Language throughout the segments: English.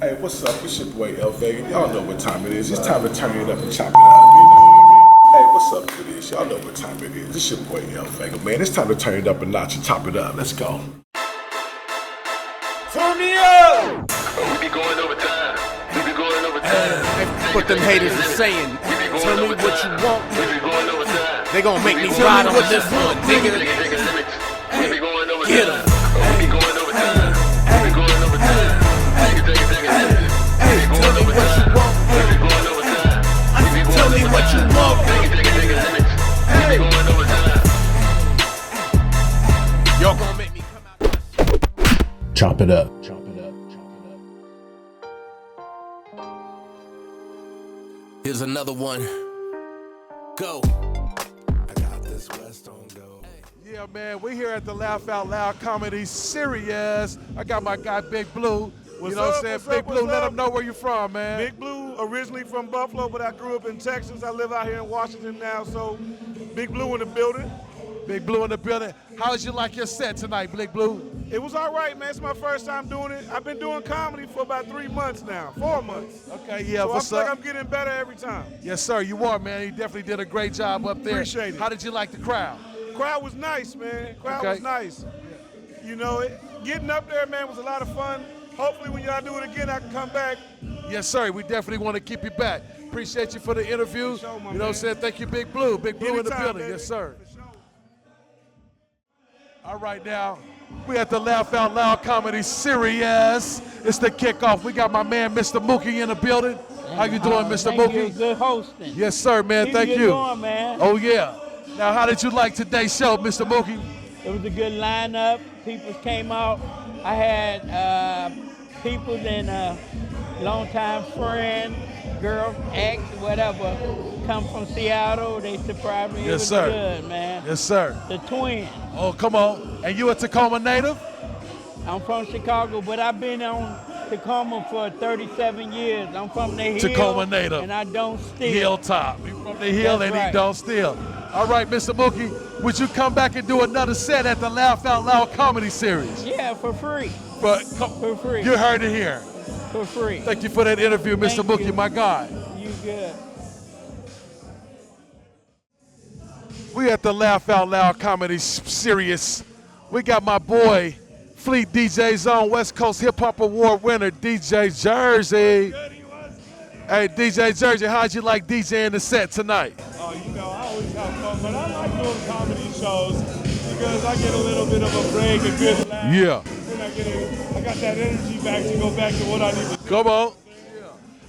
Hey, what's up? It's your boy L Vega. Y'all know what time it is. It's time to turn it up and chop it up. You know what I mean? Hey, what's up to this? Y'all know what time it is. It's your boy L Vega, man. It's time to turn it up a notch and chop it up. Let's go. Turn me up! We be going over time. We be going over time. What them haters are saying. Tell me what you want. We be going over time. They gon' make me ride on this one, nigga. We be going over time. Get 'em. We be going over time. We be going over time. Hey, tell me what you want. Tell me what you want. Hey, y'all gon' make me come out. Chop it up. Here's another one. Go. I got this West on go. Yeah, man, we here at the Laugh Out Loud Comedy Series. I got my guy Big Blue. You know what I'm saying? Big Blue, let them know where you from, man. Big Blue, originally from Buffalo, but I grew up in Texas. I live out here in Washington now, so Big Blue in the building. Big Blue in the building. How did you like your set tonight, Big Blue? It was all right, man. It's my first time doing it. I've been doing comedy for about 3 months now, 4 months. Okay, yeah, So what's I feel up? like I'm getting better every time. Yes, sir, you are, man. You definitely did a great job up there. Appreciate it. How did you like the crowd? Crowd was nice, man. Crowd was nice. You know, getting up there, man, was a lot of fun. Hopefully when y'all do it again, I can come back. Yes, sir. We definitely want to keep you back. Appreciate you for the interview. Sure, you know what I'm saying? Thank you, Big Blue. Big Blue in the Anytime, building. baby. Yes, sir. For sure. All right, now, we at the Laugh Out Loud Comedy Series. It's the kickoff. We got my man, Mr. Mookie, in the building. How you doing, Mr. Thank Mookie? you. Good hosting. Yes, sir, man. Keep Thank it you. going, man. Oh, yeah. Now, how did you like today's show, Mr. Mookie? It was a good lineup. People came out. I had people and a longtime friend, girl, ex, whatever, come from Seattle. They surprised me. Yes, it was sir. good, man. Yes, sir. The twin. Oh, come on. And you a Tacoma native? I'm from Chicago, but I've been on Tacoma for 37 years. I'm from the hill. Tacoma native. And I don't steal. Hilltop. He from the hill That's and he right. don't steal. All right, Mr. Mookie, would you come back and do another set at the Laugh Out Loud Comedy Series? Yeah, for free. But For free. you heard it here. For free. Thank you for that interview, Mr. Thank Mookie, you. my guy. You good. We at the Laugh Out Loud Comedy Series. We got my boy, Fleet DJ Zone, West Coast Hip Hop Award winner, DJ Jersey. Hey, DJ Jersey, how'd you like DJing the set tonight? Oh, you know, I always have fun, but I like doing comedy shows because I get a little bit of a break, a good laugh. Yeah. Then I got that energy back to go back to what I need to do. Come on.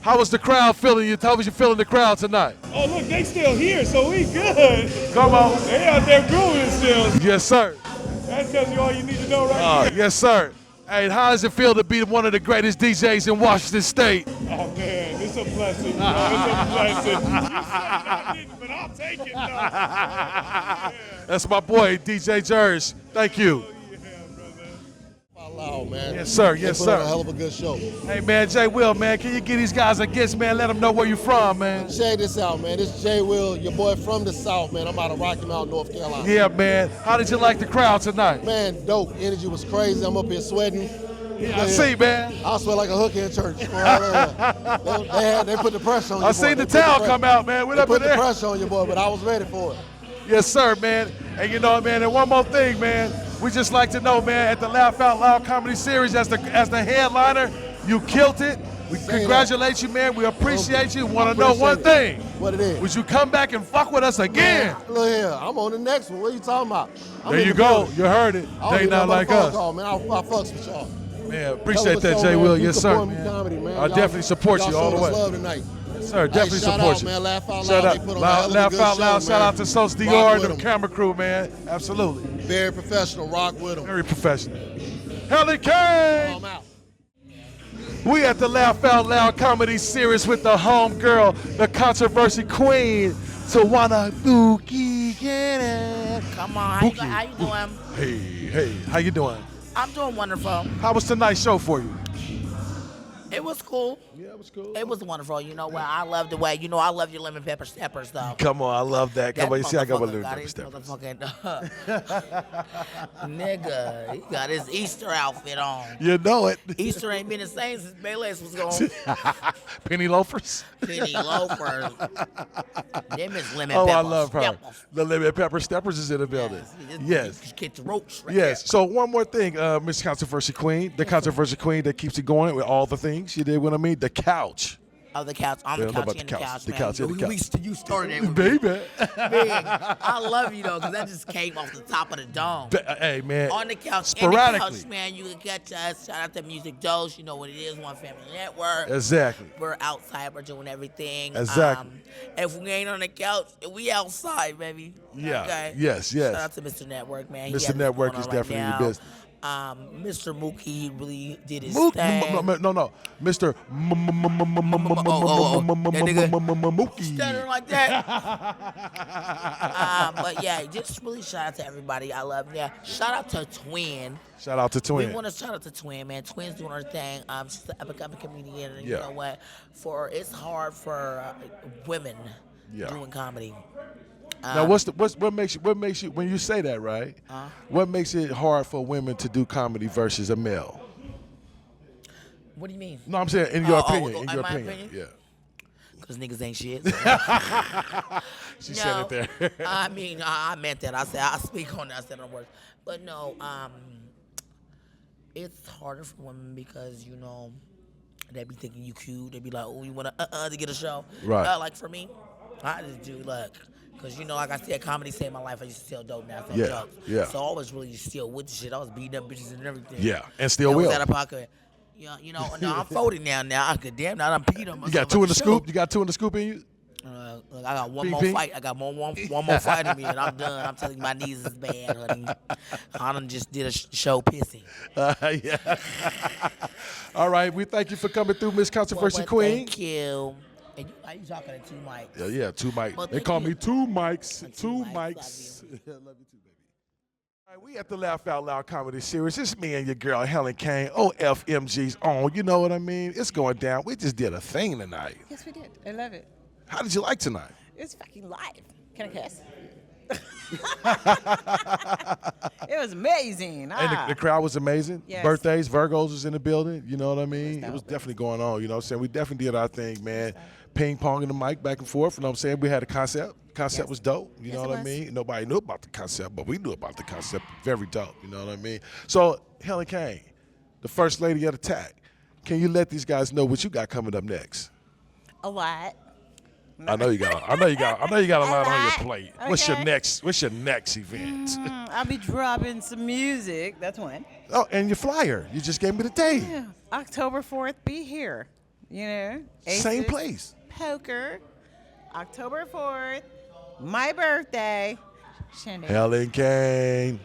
How was the crowd feeling you? How was you feeling the crowd tonight? Oh, look, they still here, so we good. Come on. They out there grooving still. Yes, sir. That's because all you need to know right here. Yes, sir. Hey, how does it feel to be one of the greatest DJs in Washington State? Oh, man, it's a blessing. You know, it's a blessing. You said I didn't, but I'll take it, though. Yeah. That's my boy, DJ Jersey. Thank you. Loud, man. Yes, sir. Yes, They put on sir. a hell of a good show. Hey, man, Jay Will, man, can you give these guys a guess, man? Let them know where you from, man. Check this out, man. This is Jay Will, your boy from the South, man. I'm out of Rocky Mount, North Carolina. Yeah, man. How did you like the crowd tonight? Man, dope. Energy was crazy. I'm up here sweating. Yeah, I see, man. I sweat like a hooker in church. They put the pressure on you. I seen the towel come out, man. What They up in put the there? pressure on you, boy, but I was ready for it. Yes, sir, man. And you know, man, and one more thing, man. We just like to know, man, at the Laugh Out Loud Comedy Series, as the headliner, you killed it. We congratulate you, man. We appreciate you. Want to know one thing. What it is? Would you come back and fuck with us again? Look here, I'm on the next one. What are you talking about? I'm There in you the go. building. You heard it. I don't They give not no like motherfucker us. call, man. I fucks with y'all. Man, appreciate that, Show, Jay man. Will. Keep Yes, sir, supporting man. comedy, man. I Y'all- definitely support you y'all all the showed us way. love tonight. Yes, sir. Definitely shout support out, you. man. Laugh Out Shout Loud. out. They put on a hell of a Laugh good Out Loud. show, Shout man. out to Sos Rock Dior and with the 'em. camera crew, man. Absolutely. Very professional. Rock with them. Very professional. Helen Kane. I'm out. We at the Laugh Out Loud Comedy Series with the home girl, the controversy queen, Tawana Buchanan. Come on, how you doing? Hey, how you doing? I'm doing wonderful. How was tonight's show for you? It was cool. Yeah, it was cool. It was wonderful. You know what? I love the way. You know, I love your lemon pepper steppers, though. Come on, I love that. Come on, you see, I got my motherfucker little got different his steppers. Nigga, he got his Easter outfit on. You know it. Easter ain't been the same since Bayless was gone. Penny loafers. Penny loafers. Them is lemon Oh, pepper I love her. steppers. The lemon pepper steppers is in the building. Yes. You get the ropes right Yes. So one more thing, Miss Controversy Queen, the Controversy Queen that keeps it going with all the things. You did what I mean? The couch. Oh, the couch. I'm Yeah, the I know couch about in the the couch. couch, The man. couch in the couch. You started it with me. Baby. Man, I love you, though, because that just came off the top of the dome. Hey, man. On the couch, in the Sporadically. couch, man, you can catch us. Shout out to Music Dose. You know what it is, One Family Network. Exactly. We're outside. We're doing everything. Exactly. If we ain't on the couch, we outside, baby. Yeah. Okay? Yes. Shout out to Mr. Network, man. He has Mr. what's Network going is on right definitely now. the business. Mr. Mookie really did his Mook, thing. no, Mr. Mookie. Stuttering like that. But yeah, just really shout out to everybody. I love you. Shout out to Twin. Shout out to Twin. We want to shout out to Twin, man. Twin's doing her thing. She's an up-and-coming comedian. And Yeah. You know what? It's hard for women doing comedy. Now, what makes you when you say that, right? What makes it hard for women to do comedy versus a male? What do you mean? No, I'm saying in your opinion. In in your my opinion. Yeah. Because niggas ain't shit. She said it there. I mean, I meant that. I speak on that. I said on words. But no, it's harder for women because, you know, they be thinking you cute. They be like, oh, you want to get a show? Right. Like for me, I just do because, you know, like I said, comedy saved my life. I used to sell dope, now I sell drugs. Yeah. So I was really still with the shit. I was beating up bitches and everything. Yeah, and still I will. was out of pocket. Yeah, you know, now I'm folding now. I could damn, now I'm peed on myself. You got two in the show. scoop? You got two in the scoop in you? Look, I got one Ping, more ping. fight. I got one more fight in me, and I'm done. I'm telling you, my knees is bad, honey. I done just did a show pissing. Yeah. All right, we thank you for coming through, Miss Controversy Queen. Thank you. And you talking to two mics. Yeah, two mics. Well, they thank call you. me two mics. Two mics. mics. Love you too, baby. All right, we at the Laugh Out Loud comedy series. It's me and your girl Helen Kane. OFMG's on. You know what I mean? It's going down. We just did a thing tonight. Yes, we did. I love it. How did you like tonight? It's fucking live. Can I cuss? It was amazing. And the crowd was amazing. Yes. Birthdays, Virgos was in the building. You know what I mean? It was definitely going on. You know what I'm saying? We definitely did our thing, man. Ping pong in the mic back and forth. You know what I'm saying? We had a concept. Concept was dope. You know what I mean? Nobody knew about the concept, but we knew about the concept. Very dope. You know what I mean? So, Helen Kane, the first lady of the TAC, can you let these guys know what you got coming up next? A lot. I know you got a lot on your plate. Okay. What's your next event? I'll be dropping some music. That's one. Oh, and your flyer. You just gave me the date. Yeah. October 4th, be here. You know? Same Aces, place. Poker. October 4th. My birthday. Helen Kane.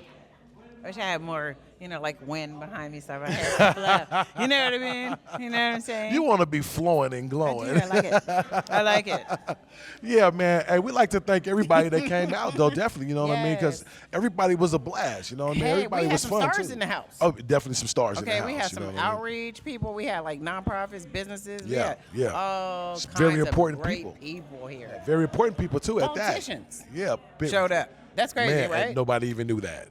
Wish I had more, like wind behind me so I had flow. You know what I mean? You know what I'm saying? You want to be flowing and glowing. I like it. I like it. Yeah, man. Hey, we like to thank everybody that came out, though. Definitely, you know what I mean? Because Yes. everybody was a blast. You know what I mean? Hey, Everybody we had was some fun stars too. in the house. Oh, definitely some stars in the house. Okay, we had you know some what I mean? outreach people. We had like nonprofits, businesses. We Yeah, had yeah. all Some kinds very of important great people. here. Very important people too at that. Politicians Yeah, showed up. That's crazy, Man, right? and nobody even knew that.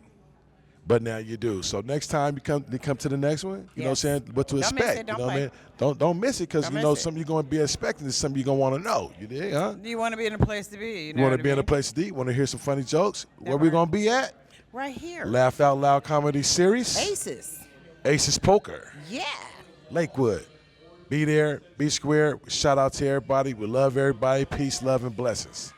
But now you do. So next time you come to the next one, you know what I'm saying? What to Don't miss expect. it, don't you know what I play. mean? Don't miss it because Don't you miss know it. something you're going to be expecting is something you're going to want to know. You dig, huh? You want to be in a place to be. You want to be in a place to eat? Want to hear some funny jokes? Where we right. going to be at? Right here. Laugh Out Loud Comedy Series. Aces. Aces Poker. Yeah. Lakewood. Be there. Be square. Shout out to everybody. We love everybody. Peace, love, and blessings.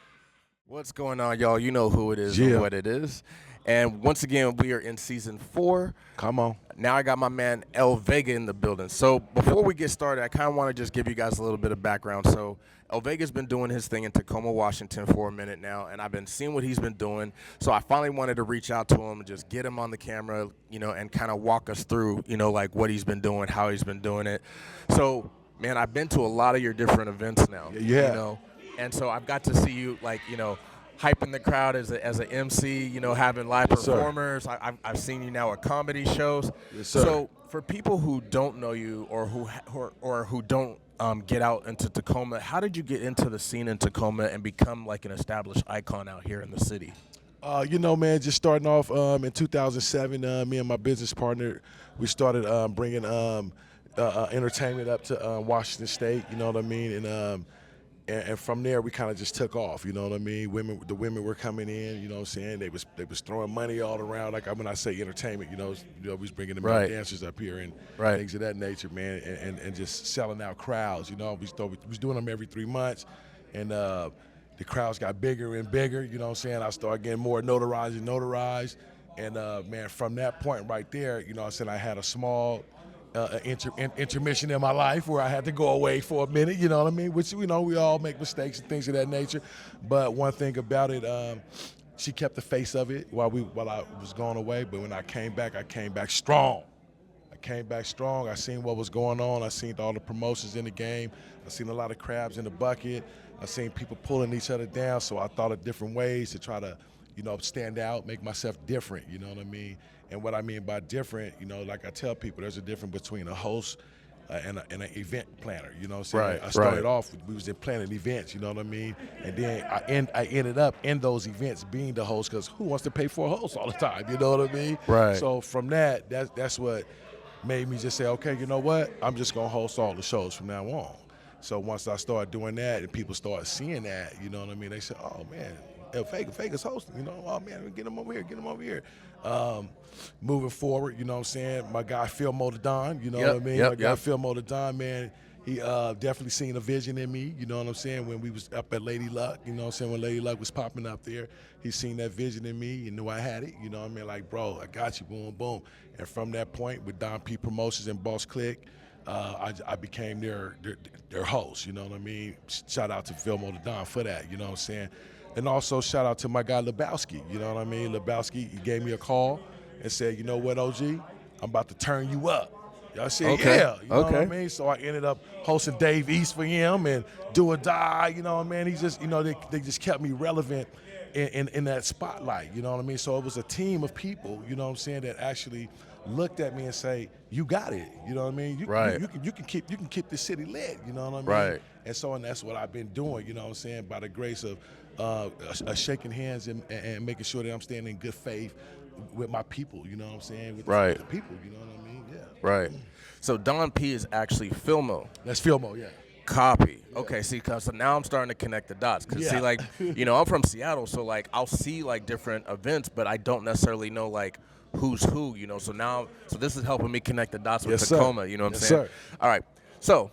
What's going on, y'all? You know who it is Yeah. and what it is. And once again, we are in season 4. Come on. Now I got my man L Vega in the building. So before we get started, I kind of want to just give you guys a little bit of background. So L Vega's been doing his thing in Tacoma, Washington for a minute now, and I've been seeing what he's been doing. So I finally wanted to reach out to him and just get him on the camera, and kind of walk us through, like what he's been doing, how he's been doing it. So, man, I've been to a lot of your different events now. Yeah. And so I've got to see you, hyping the crowd as an MC, you know, having live performers. I've seen you now at comedy shows. Yes, sir. So for people who don't know you or who don't get out into Tacoma, how did you get into the scene in Tacoma and become like an established icon out here in the city? You know, man, just starting off in 2007, me and my business partner, we started bringing entertainment up to Washington State, you know what I mean? And from there, we kind of just took off, you know what I mean? The women were coming in, you know what I'm saying? They was throwing money all around. Like when I say entertainment, we was bringing the male dancers up here and things of that nature, man, and just selling out crowds, you know? We was doing them every 3 months, and the crowds got bigger and bigger, you know what I'm saying? I started getting more notarized. And, man, from that point right there, you know what I'm saying, I had a small intermission in my life where I had to go away for a minute, you know what I mean? Which, you know, we all make mistakes and things of that nature. But one thing about it, she kept the face of it while I was going away. But when I came back strong. I seen what was going on. I seen all the promotions in the game. I seen a lot of crabs in the bucket. I seen people pulling each other down. So I thought of different ways to try to, you know, stand out, make myself different, you know what I mean? And what I mean by different, you know, like I tell people, there's a difference between a host and an event planner, you know what I'm saying? I started off, we was in planning events, you know what I mean? And then I ended up in those events being the host, because who wants to pay for a host all the time, you know what I mean? Right. So from that's what made me just say, okay, you know what? I'm just going to host all the shows from now on. So once I started doing that and people started seeing that, you know what I mean? They said, oh, man, L Vega's hosting, you know? Oh, man, get him over here. Moving forward, you know what I'm saying? My guy Phil Motodon, you know what I mean? My guy Phil Motodon, man, he definitely seen a vision in me, you know what I'm saying? When we was up at Lady Luck, you know what I'm saying? When Lady Luck was popping up there, he seen that vision in me. He knew I had it, you know what I mean? Like, bro, I got you, boom, boom. And from that point, with Don P Promotions and Boss Click, I became their host, you know what I mean? Shout out to Phil Motodon for that, you know what I'm saying? And also shout out to my guy Lebowski, you know what I mean? Lebowski, he gave me a call and said, you know what, OG, I'm about to turn you up. I said, yeah, you know what I mean? So I ended up hosting Dave East for him and Do or Die, you know what I mean? He just, you know, they just kept me relevant in that spotlight, you know what I mean? So it was a team of people, you know what I'm saying, that actually looked at me and say, you got it, you know what I mean? You can keep the city lit, you know what I mean? Right. And that's what I've been doing, you know what I'm saying, by the grace of shaking hands and making sure that I'm staying in good faith with my people, you know what I'm saying? With the people, you know what I mean? Yeah. Right. So Don P is actually Filmo. That's Filmo, yeah. Copy. Yeah. Okay, see, so now I'm starting to connect the dots. Because, see, like, you know, I'm from Seattle, so, like, I'll see, like, different events, but I don't necessarily know, like, who's who, you know? So now, this is helping me connect the dots with Tacoma, you know what I'm saying? Sir. All right. So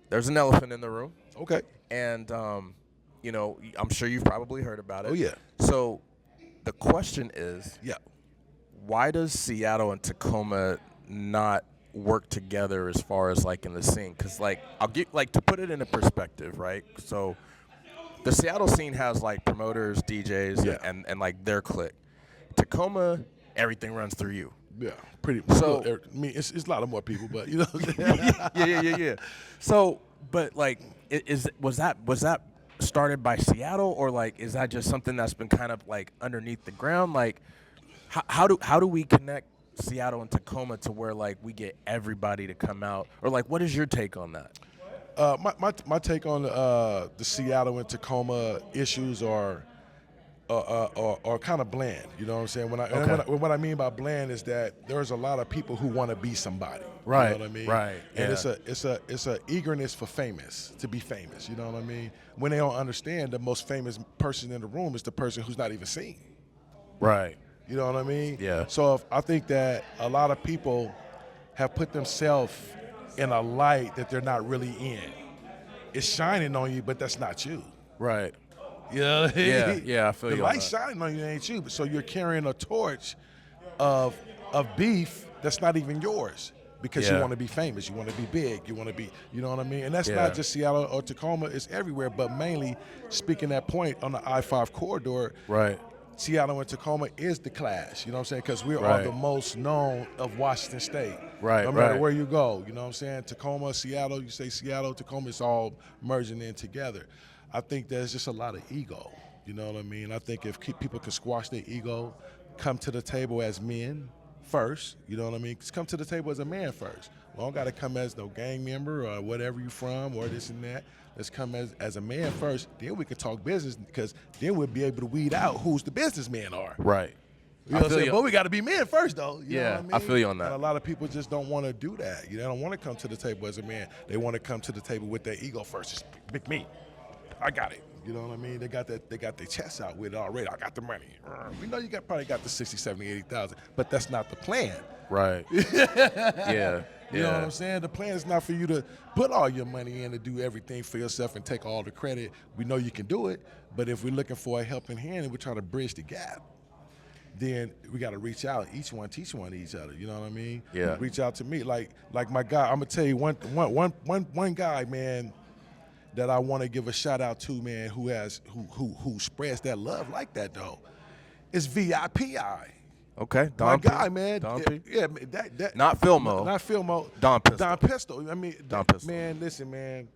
there's an elephant in the room. Okay. And, you know, I'm sure you've probably heard about it. Oh, yeah. So the question is, why does Seattle and Tacoma not work together as far as, like, in the scene? Because, like, I'll get, like, to put it in a perspective, right? So the Seattle scene has, like, promoters, DJs, and like, their clique. Tacoma, everything runs through you. Yeah, pretty. So I mean, it's a lot of more people, but you know. yeah. So, but like, was that started by Seattle, or like, is that just something that's been kind of like underneath the ground? Like, how do we connect Seattle and Tacoma to where like we get everybody to come out, or like, what is your take on that? My take on the Seattle and Tacoma issues are kind of bland, you know what I'm saying? What I mean by bland is that there's a lot of people who want to be somebody, right? You know what I mean? Right. And it's a eagerness for to be famous, you know what I mean? When they don't understand, the most famous person in the room is the person who's not even seen, right? You know what I mean? Yeah. So I think that a lot of people have put themselves in a light that they're not really in. It's shining on you, but that's not you. Right. You know what I mean? Yeah, I feel you. The light shining on you ain't you, so you're carrying a torch of beef that's not even yours because you want to be famous, you want to be big, you want to be, you know what I mean? And that's not just Seattle or Tacoma, it's everywhere, but mainly speaking that point on the I-5 corridor, right? Seattle and Tacoma is the clash, you know what I'm saying? Because we are the most known of Washington State. Right, no matter where you go, you know what I'm saying? Tacoma, Seattle, you say Seattle, Tacoma, it's all merging in together. I think there's just a lot of ego. You know what I mean? I think if people can squash their ego, come to the table as men first, you know what I mean? Just come to the table as a man first. We don't got to come as no gang member or whatever you from or this and that. Let's come as a man first. Then we can talk business because then we'll be able to weed out who's the businessmen are. Right. You know what I'm saying? But we got to be men first, though. You know Yeah, what I mean? I feel you on that. And a lot of people just don't want to do that. They don't want to come to the table as a man. They want to come to the table with their ego first. It's big me. I got it. You know what I mean? They got their chest out with it already. I got the money. We know you probably got the 60, 70, 80,000, but that's not the plan. Right. Yeah. You know what I'm saying? The plan is not for you to put all your money in to do everything for yourself and take all the credit. We know you can do it, but if we're looking for a helping hand and we're trying to bridge the gap, then we got to reach out. Each one teach one to each other. You know what I mean? Yeah. Reach out to me, like my guy. I'm gonna tell you one guy, man, that I want to give a shout out to, man, who spreads that love like that though. It's VIPI. Okay, My Don guy, man. Don P? Yeah, that Not Filmo. Not Filmo. Don Pistol. Don Pistol. I mean, Don Pistol. Man, listen, man.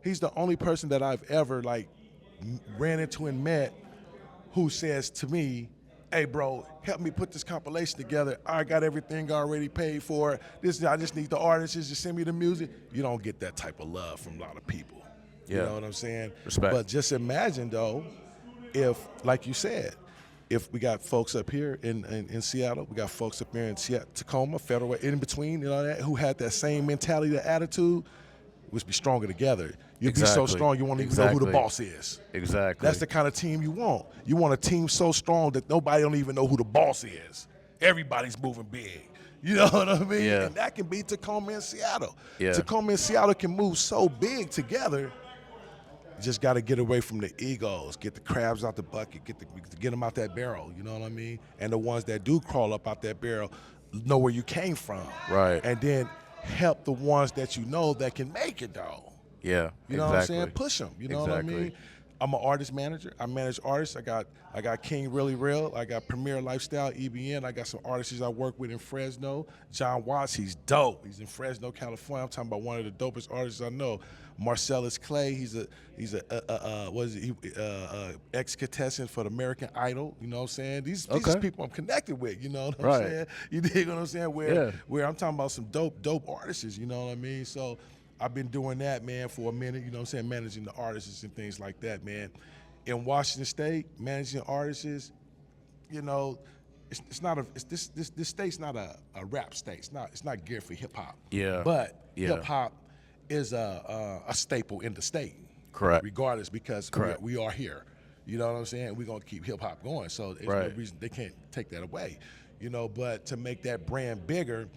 He's the only person that I've ever ran into and met who says to me, "Hey, bro, help me put this compilation together. I got everything already paid for. I just need the artists to send me the music." You don't get that type of love from a lot of people. You know what I'm saying? Respect. But just imagine, though, if, like you said, if we got folks up here in Seattle, we got folks up here in Tacoma, Federal, in between, you know that, who had that same mentality, that attitude, we'd be stronger together. You'd be so strong you won't even know who the boss is. Exactly. That's the kind of team you want. You want a team so strong that nobody don't even know who the boss is. Everybody's moving big. You know what I mean? Yeah. And that can be Tacoma and Seattle. Yeah. Tacoma and Seattle can move so big together. You just got to get away from the egos, get the crabs out the bucket, get them out that barrel, you know what I mean? And the ones that do crawl up out that barrel know where you came from. Right. And then help the ones that you know that can make it, though. Yeah, You know what I'm saying? Push them, you know what I Exactly. mean? I'm an artist manager. I manage artists. I got King Really Real. I got Premier Lifestyle, EBN. I got some artists I work with in Fresno. John Watts, he's dope. He's in Fresno, California. I'm talking about one of the dopest artists I know. Marcellus Clay, he's a ex-contestant for the American Idol. You know what I'm saying? These are people I'm connected with. You know what I'm saying? You dig what I'm saying? Where I'm talking about some dope artists. You know what I mean? So I've been doing that, man, for a minute. You know what I'm saying? Managing the artists and things like that, man. In Washington State, managing artists, you know, this state's not a rap state. It's not geared for hip hop. Yeah. But Yeah. hip hop is a staple in the state. Correct. Regardless, because Correct. we are here. You know what I'm saying? We're gonna keep hip hop going. So there's no reason they can't take that away. You know, but to make that brand bigger,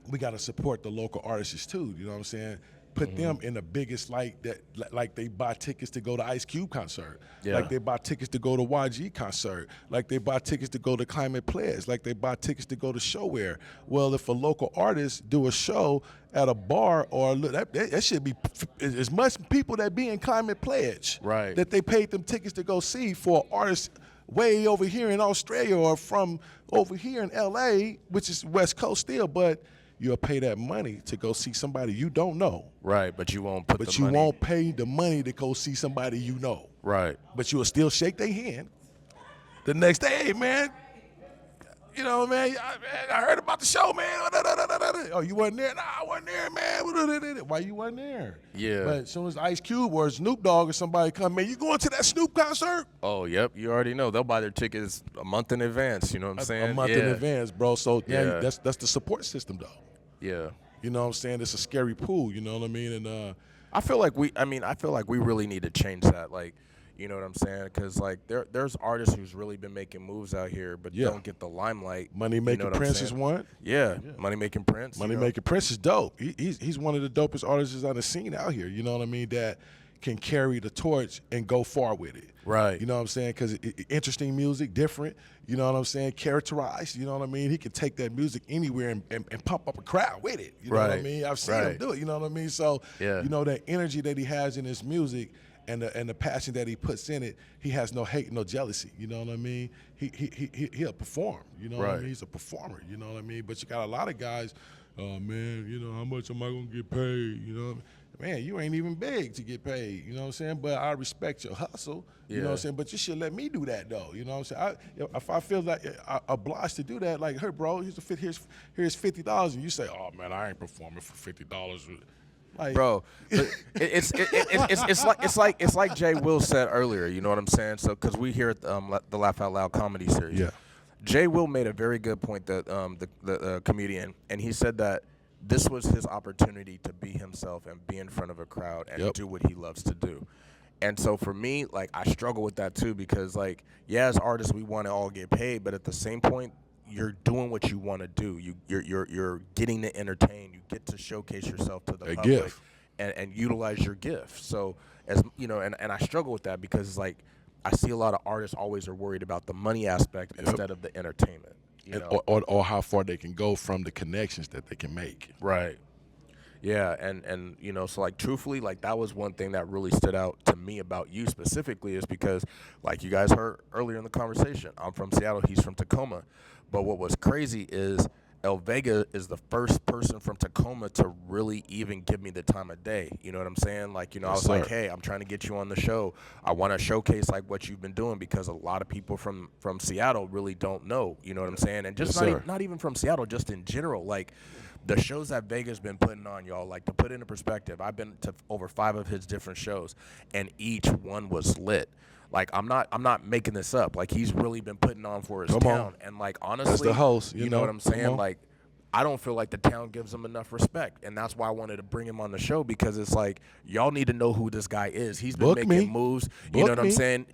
we gotta support the local artists too. You know what I'm saying? Put them in the biggest light, that like they buy tickets to go to Ice Cube concert, like they buy tickets to go to YG concert, like they buy tickets to go to Climate Pledge, like they buy tickets to go to Showware. Well, if a local artist do a show at a bar, or that should be as much people that be in Climate Pledge, Right. that they paid them tickets to go see for artists way over here in Australia or from over here in LA, which is West Coast still, but you'll pay that money to go see somebody you don't know. Right, but you won't put But the you money. won't pay the money to go see somebody you know. Right. But you'll still shake their hand. The next day, hey, man, you know, man, I heard about the show, man. Oh, you wasn't there? Nah, I wasn't there, man. Why you wasn't there? Yeah. But as soon as Ice Cube or Snoop Dogg or somebody come, man, you going to that Snoop concert? Oh, yep. You already know. They'll buy their tickets a month in advance. You know what I'm saying? A month in advance, bro. So Yeah. that's the support system, though. Yeah. You know what I'm saying? It's a scary pool, you know what I mean? And I feel like we really need to change that. Like, you know what I'm saying? Because like there's artists who's really been making moves out here, but don't get the limelight. Money Making Prince is one. Yeah. Money Making Prince. Money Making Prince is dope. He's one of the dopest artists on the scene out here. You know what I mean? That can carry the torch and go far with it. Right. You know what I'm saying? Because interesting music, different. You know what I'm saying? Characterized. You know what I mean? He can take that music anywhere and pump up a crowd with it. You know what I mean? I've seen him do it. You know what I mean? So, you know, that energy that he has in his music and the passion that he puts in it, he has no hate, no jealousy. You know what I mean? He'll perform. You know what I mean? He's a performer. You know what I mean? But you got a lot of guys, oh man, you know, how much am I gonna get paid? You know, man, you ain't even big to get paid. You know what I'm saying? But I respect your hustle. You know what I'm saying? But you should let me do that though. You know what I'm saying? If I feel like I'm obliged to do that, like, hey, bro, here's $50, and you say, oh man, I ain't performing for $50. Like, bro, it's like Jay Will said earlier. You know what I'm saying? So, because we here at the Laugh Out Loud comedy series, yeah. Jay Will made a very good point that the comedian, and he said that this was his opportunity to be himself and be in front of a crowd and do what he loves to do. And so for me, like, I struggle with that too, because, like, yeah, as artists we want to all get paid, but at the same point, you're doing what you want to do. You're getting to entertain. You get to showcase yourself to the public and utilize your gift. So, as you know, and I struggle with that because it's like I see a lot of artists always are worried about the money aspect instead of the entertainment. You know? or how far they can go from the connections that they can make. Right. Yeah, and you know, so like truthfully, like that was one thing that really stood out to me about you specifically is because, like you guys heard earlier in the conversation, I'm from Seattle, he's from Tacoma. But what was crazy is L Vega is the first person from Tacoma to really even give me the time of day. You know what I'm saying? Like, you know, I was like, hey, I'm trying to get you on the show. I want to showcase like what you've been doing because a lot of people from Seattle really don't know. You know what I'm saying? And just not even from Seattle, just in general, like the shows that Vega's been putting on, y'all, like to put into perspective, I've been to over 5 of his different shows, and each one was lit. Like I'm not making this up. Like he's really been putting on for his town, and like honestly, that's the host. You know what I'm saying? Like I don't feel like the town gives him enough respect, and that's why I wanted to bring him on the show because it's like y'all need to know who this guy is. He's been making moves. You know what I'm saying?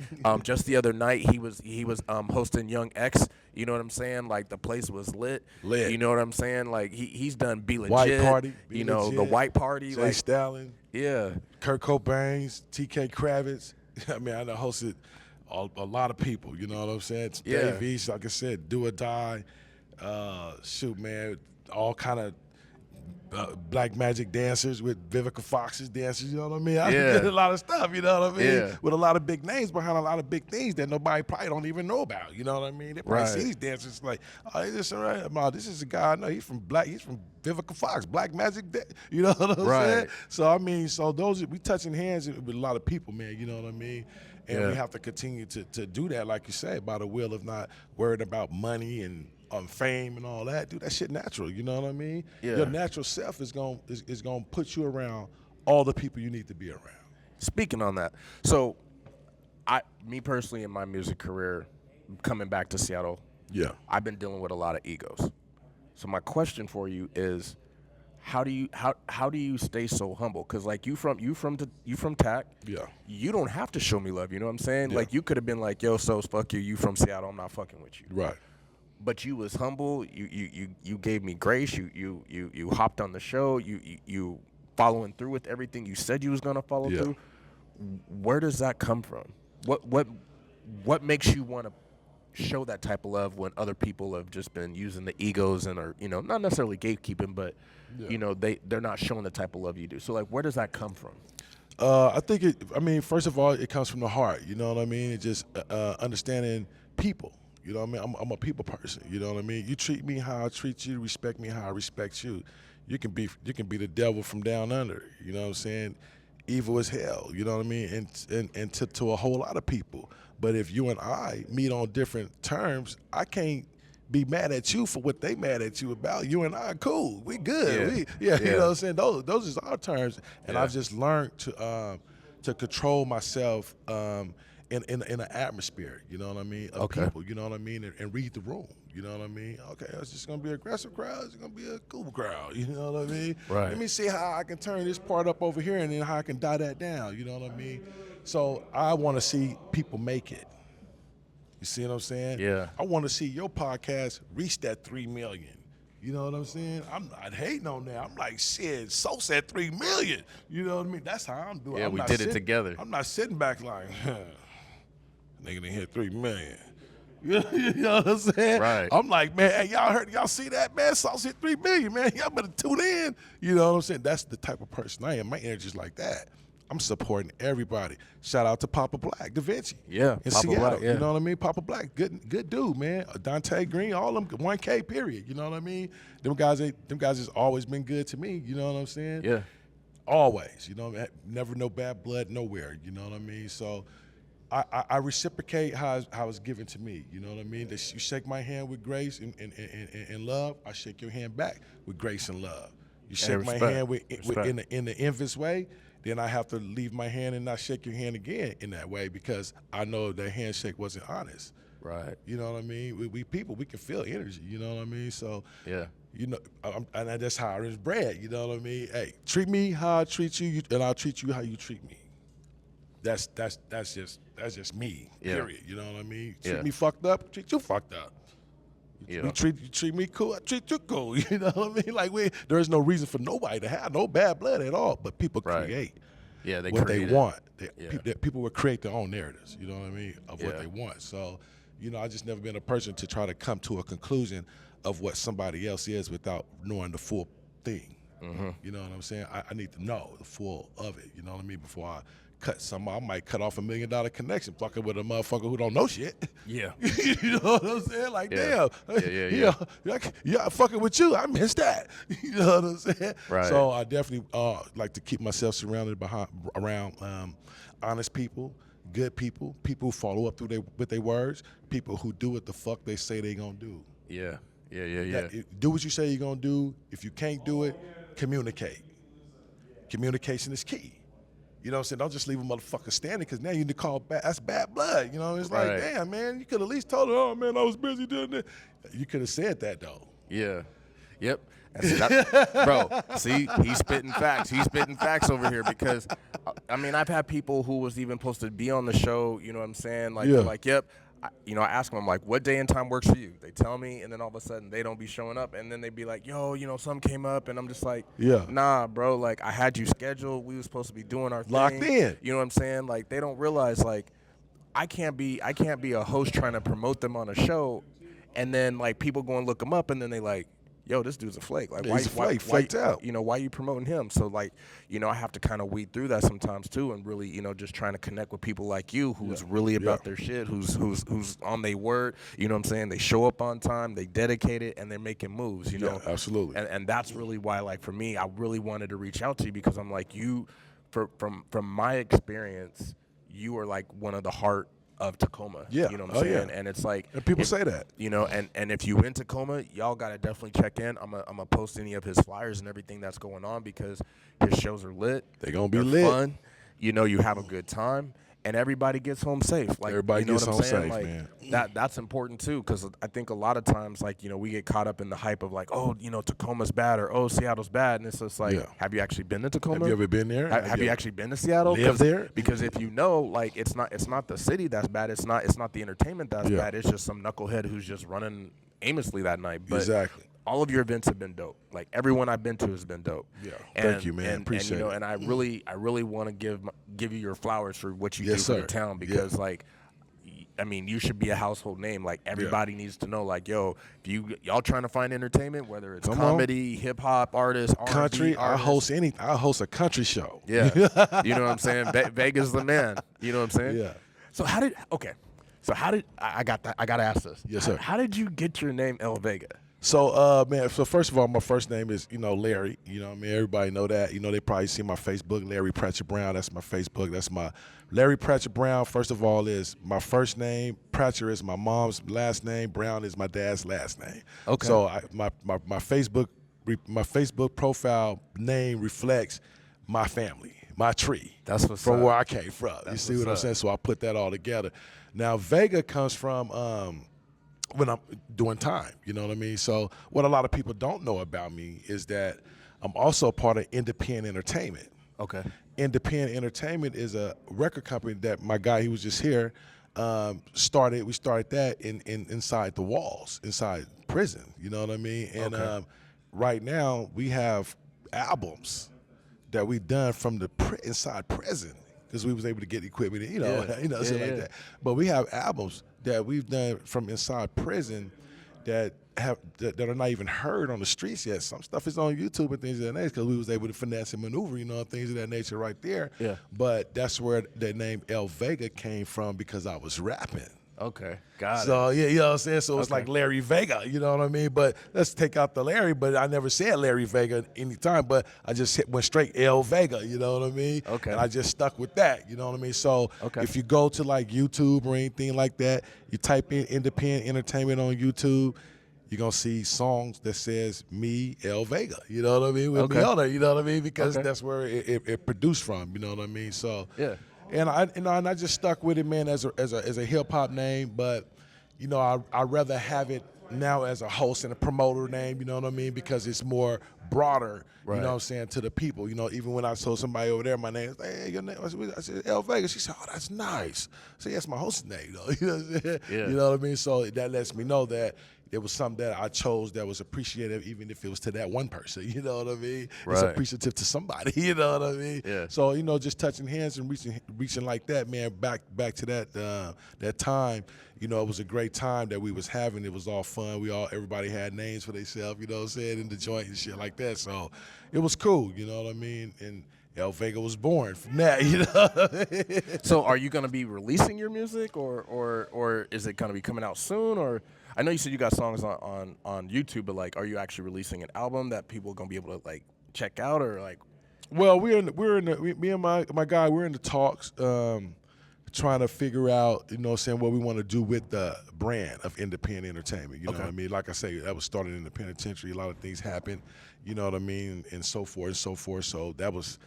Just the other night he was hosting Young X. You know what I'm saying? Like the place was lit. You know what I'm saying? Like he's done Be Legit. White Party. You know the White Party. Jay like Stalin. Yeah. Kurt Cobain's, TK Kravitz. I mean, I hosted a lot of people. You know what I'm saying? Dave East, like I said, Do or Die. Shoot, man, all kind of black magic dancers with Vivica Fox's dancers, you know what I mean? I did a lot of stuff, you know what I mean? With a lot of big names behind a lot of big things that nobody probably don't even know about, you know what I mean? They probably see these dancers like, oh, they just all right. This is a guy I know, he's from Vivica Fox, Black Magic, you know what I'm saying? So, I mean, we touching hands with a lot of people, man, you know what I mean? And we have to continue to do that, like you say, by the will of not worrying about money and fame and all that. Dude, that shit natural, you know what I mean? Your natural self is gonna put you around all the people you need to be around. Speaking on that, so me personally in my music career, coming back to Seattle, I've been dealing with a lot of egos. So my question for you is, how do you stay so humble? Because like you from TAC, you don't have to show me love. You know what I'm saying? Like you could have been like, yo, Sos, fuck you. You from Seattle, I'm not fucking with you. Right. But you was humble. You gave me grace. You hopped on the show. You following through with everything you said you was gonna follow through. Where does that come from? What makes you want to show that type of love when other people have just been using the egos and are, you know, not necessarily gatekeeping, but you know, they're not showing the type of love you do. So like, where does that come from? I think first of all, it comes from the heart. You know what I mean? It's just understanding people. You know what I mean? I'm a people person. You know what I mean? You treat me how I treat you, respect me how I respect you. You can be the devil from down under. You know what I'm saying? Evil as hell. You know what I mean? And to a whole lot of people. But if you and I meet on different terms, I can't be mad at you for what they mad at you about. You and I are cool. We good. You know what I'm saying? Those is our terms. And I've just learned to control myself in an atmosphere, you know what I mean, of people, you know what I mean, and read the room, you know what I mean. Okay, it's just gonna be an aggressive crowd, it's gonna be a cool crowd, you know what I mean. Right. Let me see how I can turn this part up over here, and then how I can die that down, you know what I mean. So I want to see people make it. You see what I'm saying? Yeah. I want to see your podcast reach that 3 million. You know what I'm saying? I'm not hating on that. I'm like, shit, Sos at 3 million. You know what I mean? That's how I'm doing. Yeah, we did it together. I'm not sitting back like, nigga done hit 3 million. You know what I'm saying? Right. I'm like, man, hey, y'all see that, man? Sos hit 3 million, man. Y'all better tune in. You know what I'm saying? That's the type of person I am. My energy's like that. I'm supporting everybody. Shout out to Papa Black, Da Vinci. Yeah, in Papa Seattle. Black, you know what I mean? Papa Black, good dude, man. Dante Green, all them 1K period. You know what I mean? Them guys has always been good to me. You know what I'm saying? Yeah. Always, you know, never no bad blood nowhere, you know what I mean? So I reciprocate how it's given to me, you know what I mean? That you shake my hand with grace and love, I shake your hand back with grace and love. You shake my hand in the envious way, then I have to leave my hand and not shake your hand again in that way because I know that handshake wasn't honest. Right. You know what I mean? We people, we can feel energy, you know what I mean? So, yeah. You know, and that's how I was bred, you know what I mean? Hey, treat me how I treat you, and I'll treat you how you treat me. That's just me, period. You know what I mean? Treat me fucked up, treat you fucked up. You treat me cool, I treat you cool. You know what I mean? Like there is no reason for nobody to have no bad blood at all, but people create what they want. People will create their own narratives, you know what I mean, of what they want. So, you know, I just never been a person to try to come to a conclusion of what somebody else is without knowing the full thing. You know what I'm saying? I need to know the full of it, you know what I mean, before I cut something. I might cut off $1 million connection fucking with a motherfucker who don't know shit. Yeah. You know what I'm saying? Like, damn. Yeah, fucking with you. I missed that. You know what I'm saying? Right. So I definitely like to keep myself surrounded around honest people, good people who follow up with their words, people who do what the fuck they say they gonna do. Yeah. Do what you say you're gonna do. If you can't do it, communicate. Communication is key. You know what I'm saying? Don't just leave a motherfucker standing because now you need to call back. That's bad blood. You know, it's like, damn, man, you could at least told her, oh, man, I was busy doing this. You could have said that, though. Yeah. Yep. Bro, see, he's spitting facts. He's spitting facts over here because, I mean, I've had people who was even supposed to be on the show, you know what I'm saying? Like, they're like, yep. You know, I ask them, I'm like, what day and time works for you? They tell me, and then all of a sudden they don't be showing up, and then they be like, yo, you know, something came up, and I'm just like, nah, bro, like, I had you scheduled. We were supposed to be doing our thing. Locked in. You know what I'm saying? Like, they don't realize, like, I can't be a host trying to promote them on a show, and then, like, people go and look them up, and then they like, yo, this dude's a flake. Like, why flaked out. You know, why are you promoting him? So, like, you know, I have to kind of weed through that sometimes too, and really, you know, just trying to connect with people like you, who's really about their shit, who's on their word. You know what I'm saying? They show up on time, they dedicate it, and they're making moves. You know, absolutely. And that's really why, like, for me, I really wanted to reach out to you because I'm like, you, from my experience, you are like one of the heart of Tacoma. Yeah. You know what I'm saying? And it's like, and people say that. You know, and if you in Tacoma, y'all gotta definitely check in. I'm gonna post any of his flyers and everything that's going on because his shows are lit. They're gonna be lit. Fun. You know, you have a good time. And everybody gets home safe. Like, everybody you know gets what I'm home saying? safe, like, man. That's important too, because I think a lot of times, like, you know, we get caught up in the hype of like, oh, you know, Tacoma's bad, or oh, Seattle's bad, and it's just like, have you actually been to Tacoma? Have you ever been there? Have you actually been to Seattle? Live there? Because if you know, like, it's not the city that's bad. It's not the entertainment that's bad. It's just some knucklehead who's just running aimously that night. But exactly. All of your events have been dope. Like, everyone I've been to has been dope. Yeah. And, thank you, man. Appreciate and, you know, it. And I really want to give you your flowers for what you do for the town because, like, I mean, you should be a household name. Like, everybody needs to know, like, yo, if y'all trying to find entertainment, whether it's comedy, hip hop artists, country, artists, I host a country show. Yeah. You know what I'm saying? Vega's the man. You know what I'm saying? Yeah. So how did I gotta ask this. Yes, sir. How did you get your name L Vega? So, man, so first of all, my first name is, you know, Larry. You know what I mean? Everybody know that. You know, they probably see my Facebook, Larry Pratchett Brown. That's my Facebook. That's my Larry Pratchett Brown, first of all, is my first name. Pratchett is my mom's last name. Brown is my dad's last name. Okay. So my Facebook profile name reflects my family, my tree. That's what's from up. where I came from. You see what I'm saying? So I put that all together. Now, Vega comes from when I'm doing time, you know what I mean? So what a lot of people don't know about me is that I'm also part of Independent Entertainment. Okay. Independent Entertainment is a record company that my guy, he was just here, started. We started that inside the walls, inside prison, you know what I mean? And right now we have albums that we've done from the inside prison because we was able to get equipment, shit like that. But we have albums that we've done from inside prison that are not even heard on the streets yet. Some stuff is on YouTube and things of that nature because we was able to finesse and maneuver, things of that nature right there. Yeah. But that's where the name L Vega came from because I was rapping. Okay, got it. So yeah, you know what I'm saying? So it's like Larry Vega, you know what I mean? But let's take out the Larry, but I never said Larry Vega anytime, but I just went straight L Vega, you know what I mean? Okay. And I just stuck with that, you know what I mean? So if you go to like YouTube or anything like that, you type in independent entertainment on YouTube, you're gonna see songs that says me, L Vega, you know what I mean? With me on there, you know what I mean? Because that's where it produced from, you know what I mean? So yeah. And I just stuck with it, man, as a hip hop name. But you know, I rather have it now as a host and a promoter name. You know what I mean? Because it's more broader. You know what I'm saying, to the people. You know, even when I told somebody over there my name, hey, your name? I said L Vega. She said, oh, that's nice. I said, that's my hosting name, though. You know what I'm saying? Yeah. You know what I mean? So that lets me know that it was something that I chose that was appreciative, even if it was to that one person. You know what I mean? Right. It's appreciative to somebody. You know what I mean? Yeah. So you know, just touching hands and reaching like that, man. Back to that time. You know, it was a great time that we was having. It was all fun. Everybody had names for themselves. You know what I'm saying? In the joint and shit like that. So it was cool. You know what I mean? And L Vega was born from that, you know. So are you gonna be releasing your music, or is it gonna be coming out soon? Or I know you said you got songs on YouTube, but like, are you actually releasing an album that people are gonna be able to like check out, or like? Well, me and my guy, we're in the talks, trying to figure out, you know what I'm saying, what we want to do with the brand of independent entertainment. You know what I mean? Like I say, that was started in the penitentiary. A lot of things happened, you know what I mean, and so forth and so forth. So that was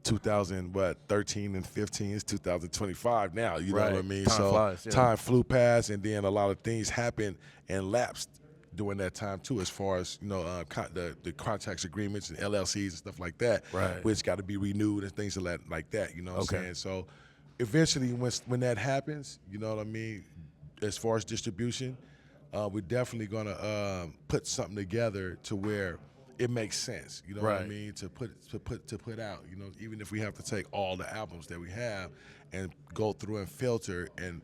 2013 and 15. It's 2025 now. You know what I mean? Time flies, yeah. Time flew past, and then a lot of things happened and lapsed during that time too, as far as you know, the contracts, agreements, and LLCs and stuff like that, which got to be renewed and things like that. You know what I'm saying? So eventually, when that happens, you know what I mean, as far as distribution, we're definitely gonna put something together to where it makes sense, you know what I mean, to put out, you know, even if we have to take all the albums that we have and go through and filter and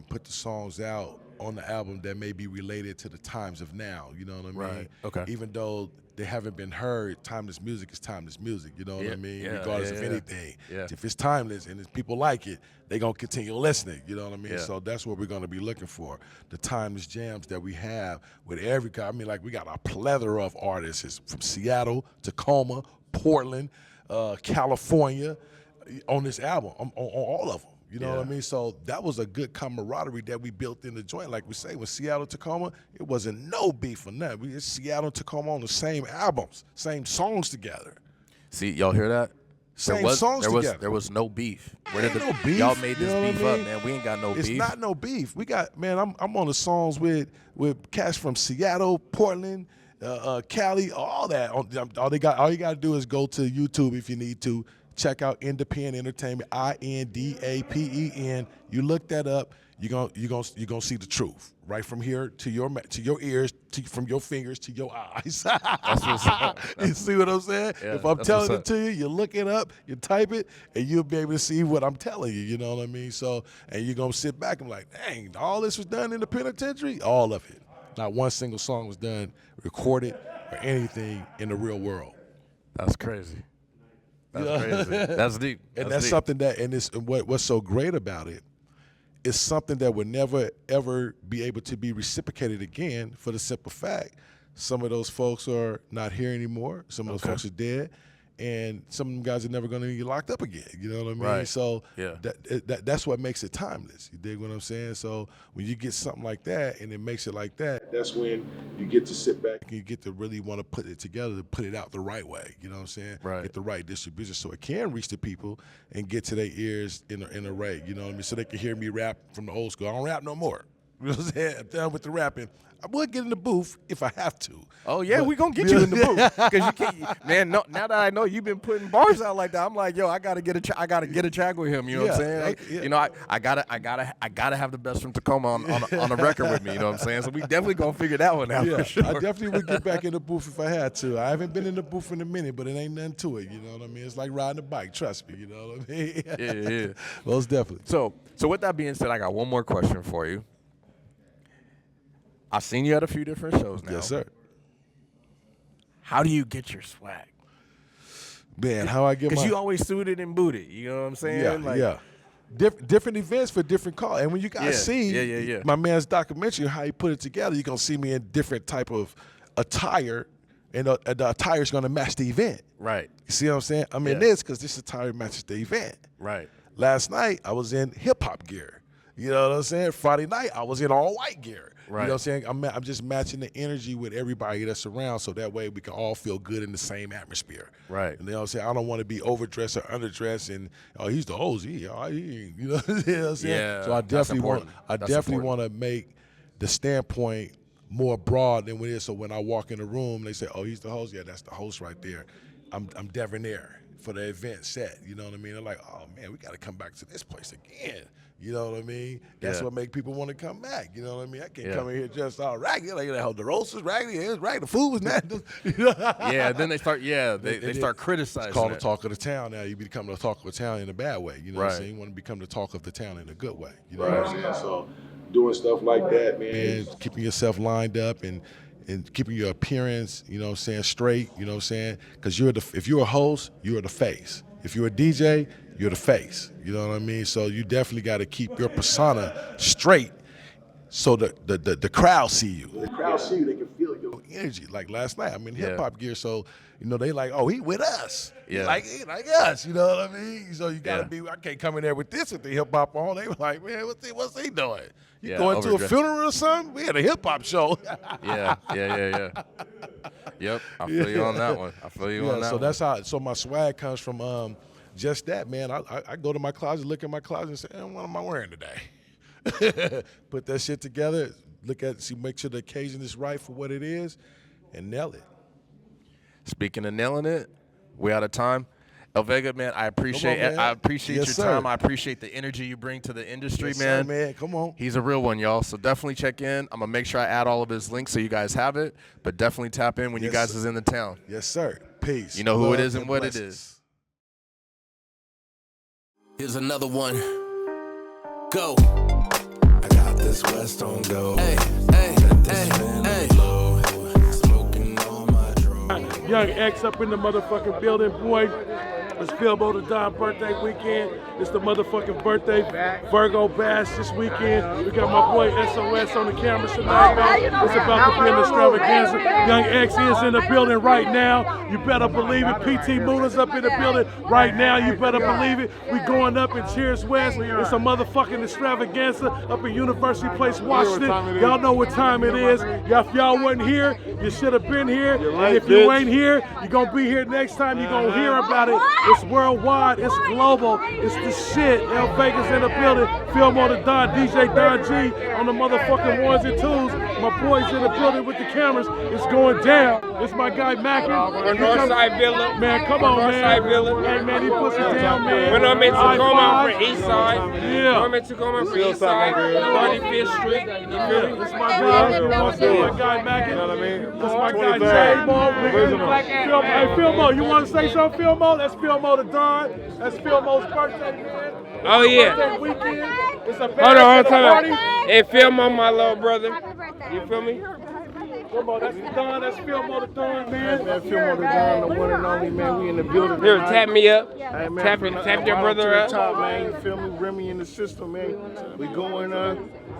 put the songs out on the album that may be related to the times of now, you know what I mean? Okay. Even though they haven't been heard, timeless music is timeless music, you know what I mean? Regardless of anything. If it's timeless and if people like it, they're going to continue listening, you know what I mean? So that's what we're going to be looking for, the timeless jams that we have with every guy. I mean, like, we got a plethora of artists from Seattle, Tacoma, Portland, California on this album, on all of them. You know what I mean? So that was a good camaraderie that we built in the joint. Like we say, with Seattle, Tacoma, it wasn't no beef or nothing. We had Seattle and Tacoma on the same albums, same songs together. See, y'all hear that? Songs together. There was no beef. Where did no beef. Y'all made this You know beef what I mean? up, man? We ain't got no beef. It's not no beef. We got, man, I'm on the songs with cats from Seattle, Portland, Cali, all that. All you got to do is go to YouTube if you need to. Check out Independent Entertainment, INDAPEN. You look that up, you're gonna see the truth right from here to your ears, from your fingers to your eyes. That's what's up. You see what I'm saying? Yeah, if I'm that's telling what's it to you, you look it up, you type it, and you'll be able to see what I'm telling you. You know what I mean? So, and you're gonna sit back and be like, dang, all this was done in the penitentiary? All of it. Not one single song was done, recorded, or anything in the real world. That's crazy. That's crazy. That's deep. And that's something that, and what's so great about it, is something that would never, ever be able to be reciprocated again, for the simple fact, some of those folks are not here anymore. Some of those folks are dead. And some of them guys are never going to get locked up again. You know what I mean? Right. So that's what makes it timeless. You dig what I'm saying? So when you get something like that and it makes it like that, that's when you get to sit back and you get to really want to put it together, to put it out the right way. You know what I'm saying? Right. Get the right distribution so it can reach the people and get to their ears in a rate. You know what I mean? So they can hear me rap from the old school. I don't rap no more. You know what I'm saying? I'm done with the rapping. I would get in the booth if I have to. Oh yeah, we gonna get you in the booth, because you can't, man. No, now that I know you've been putting bars out like that, I'm like, yo, I gotta get a track with him. You know what I'm saying? You know, I gotta have the best from Tacoma on the record with me. You know what I'm saying? So we definitely gonna figure that one out for sure. I definitely would get back in the booth if I had to. I haven't been in the booth in a minute, but it ain't nothing to it. You know what I mean? It's like riding a bike. Trust me. You know what I mean? Yeah. Most definitely. So with that being said, I got one more question for you. I've seen you at a few different shows now. Yes, sir. How do you get your swag? Man, how I get my... Because you always suited and booted. You know what I'm saying? Yeah. different events for different calls. And when you guys see Yeah. my man's documentary, how he put it together, you're going to see me in different type of attire, and the attire is going to match the event. Right. You see what I'm saying? I'm in this because this attire matches the event. Right. Last night, I was in hip-hop gear. You know what I'm saying? Friday night, I was in all-white gear. Right. You know what I'm saying? I'm just matching the energy with everybody that's around, so that way we can all feel good in the same atmosphere. Right. You know what I'm saying? I don't want to be overdressed or underdressed and, oh, he's the host. You know what I'm saying? Yeah, So I that's definitely want to make the standpoint more broad than what it is. So when I walk in the room, they say, oh, he's the host. Yeah, that's the host right there. I'm debonair for the event set. You know what I mean? They're like, oh, man, we got to come back to this place again. You know what I mean? That's what make people want to come back. You know what I mean? I can't come in here just all raggedy. Like, the roast was raggedy. It was raggedy. The food was nasty. Then they start, they start criticizing. It's called it. the talk of the town now. You become the talk of the town in a bad way. You know what I'm Right. saying? You want to become the talk of the town in a good way. You know what I'm saying? So doing stuff like that, man, keeping yourself lined up and keeping your appearance, you know what I'm saying, straight, you know what I'm saying? Because if you're a host, you're the face. If you're a DJ, you're the face. You know what I mean? So you definitely got to keep your persona straight so the crowd see you. The crowd see you, they can feel your energy. Like last night, I'm in hip-hop gear, so, you know, they like, oh, he with us. He like us, you know what I mean? So you got to be, I can't come in there with this with the hip-hop on. They were like, man, what's he doing? You going to a funeral or something? We had a hip-hop show. Yeah. Yep, I feel you on that one. I feel you on that so one. that's how. So my swag comes from just that, man. I go to my closet, look at my closet, and say, what am I wearing today? Put that shit together, make sure the occasion is right for what it is, and nail it. Speaking of nailing it, we out of time. L Vega, man, I appreciate man. I appreciate Yes, your sir. time. I appreciate the energy you bring to the industry, Yes, man. sir, man. Come on. He's a real one, y'all. So definitely check in. I'm gonna make sure I add all of his links so you guys have it. But definitely tap in when you guys is in the town. Yes, sir. Peace. You know who Love it is and what blessings. it is. Here's another one. Go. I got this West on go. Hey. Smoking on my drone. Young X up in the motherfucking building, boy. It's Philbo the Don birthday weekend. It's the motherfucking birthday Virgo Bash this weekend. We got my boy SOS on the camera tonight, man. It's about to be an extravaganza. Young X is in the building right now. You better believe it. PT Moona's up in the building right now. You better believe it. We going up in Cheers West. It's a motherfucking extravaganza up in University Place, Washington. Y'all know what time it is. If y'all wasn't here, you should have been here. And if you ain't here, you're going to be here next time. You're going to hear about it. It's worldwide. It's global. It's the shit. L Vega's in the building. Philmo the Don, DJ Don G on the motherfucking ones and twos. My boys in the building with the cameras. It's going down. It's my guy Mackin. Northside Villa. Man, come on, man. Northside Villa. Hey, man, he puts it down, man. When I'm in Tacoma, I'm from East Side. Yeah. I'm in Tacoma, I'm from East Side. 35th Street. You feel me? That's my guy. That's my guy Mackin. You know what I mean? That's my guy J-Mo. Hey, Philmo, you want to say something, Philmo? That's Philmo the Don. That's Philmo's birthday, man. Oh, yeah. Birthday weekend. It's a Hold on, party. And Philmo, my little brother. You feel me? Come on, that's the Don. That's Philmo the Don, man. Man, Philmo the Don, the one and only, man. We in the building. Here, tap me up. Hey, man, Tap your brother to the up. top, man. You feel me? Remy in the system, man. We going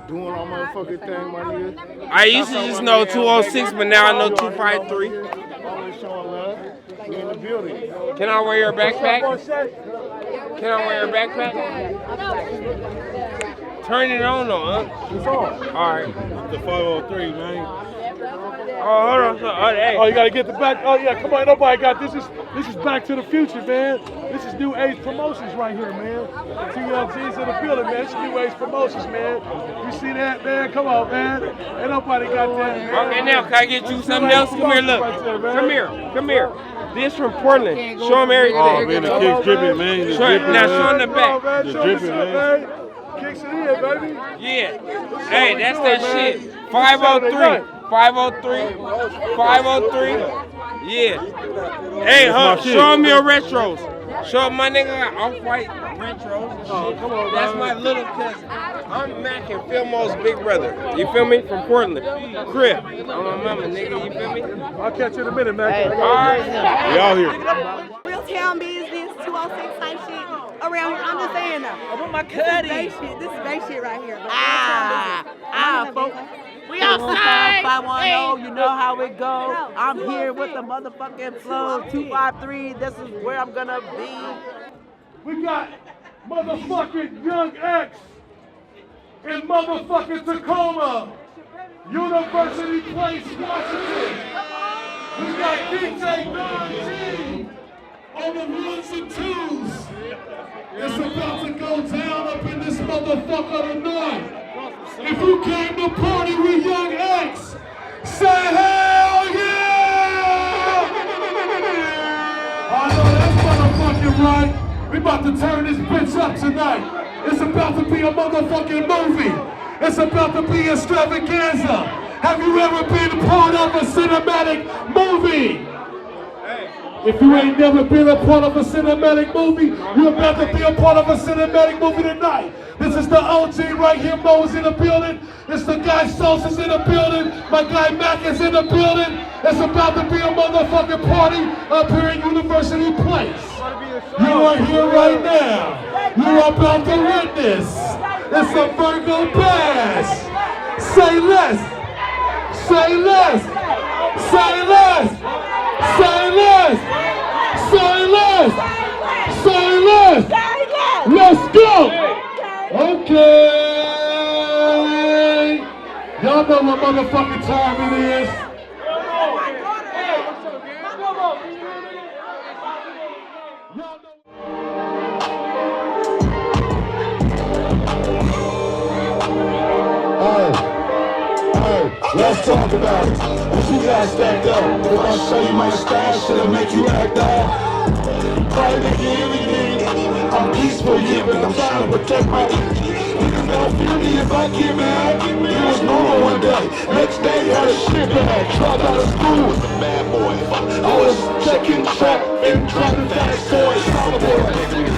doing our motherfucking thing, my nigga. I used to just know 206, but now I know 253. Always showing love. We in the building. Can I wear your backpack? Can I wear your backpack? Turn it on, though, huh? It's on. All right. The 503, man. Oh, hold on. Hey. Oh, you gotta get the back. Oh yeah, come on, nobody got this. This is Back to the Future, man. This is New Age Promotions right here, man. TLG's in the building, man. It's New Age Promotions, man. You see that, man? Come on, man. Ain't nobody got that, man. Okay, now can I get you something else? Come here, look. Come here. This from Portland. Show them everything. Oh, man, the kicks dripping, man. Now show them the back. The dripping, man. Kicks it in, baby. Yeah. Hey, that's that shit. 503. 503. 503. Yeah. Hey, show them your retros. Show my nigga got off-white retros. Oh, come on, that's my little cousin. I'm Mac and Philmo's big brother. You feel me? From Portland. Crib. I'm my mama, nigga. You feel me? I'll catch you in a minute, Mac. All right. We out here. Real town business. 206 type shit around here. I'm just saying though. Oh, my This is Bay shit. This is Bay shit right here. Folks. We outside. 510, you know how it go. I'm here with the motherfucking flow. 253. This is where I'm gonna be. We got motherfucking Young X in motherfucking Tacoma, University Place, Washington. We got DJ Don G on the ones and twos. It's about to go down up in this motherfucker tonight. If you came to party with Young X, say hell yeah! I know that's motherfucking right. We about to turn this bitch up tonight. It's about to be a motherfucking movie. It's about to be extravaganza. Have you ever been a part of a cinematic movie? If you ain't never been a part of a cinematic movie, you're about to be a part of a cinematic movie tonight. This is the OG right here. Mo is in the building. It's the guy Sos is in the building. My guy Mac is in the building. It's about to be a motherfucking party up here in University Place. You are here right now. You are about to witness. It's a Virgo Bash. Say less. Say less. Say less. Say less. Say less. Say less. Let's go. Okay. Y'all know what motherfucking time it is. Let's talk about it. What you got stacked up? If I show you my stash, it'll make you act up. Private everything. I'm peaceful, yeah, but I'm trying to protect my niggas don't feel me if I get mad. It was normal one day. Next day, had a shit bag. Dropped out of school. Was a bad boy. I was checking trap and dropping fast toys.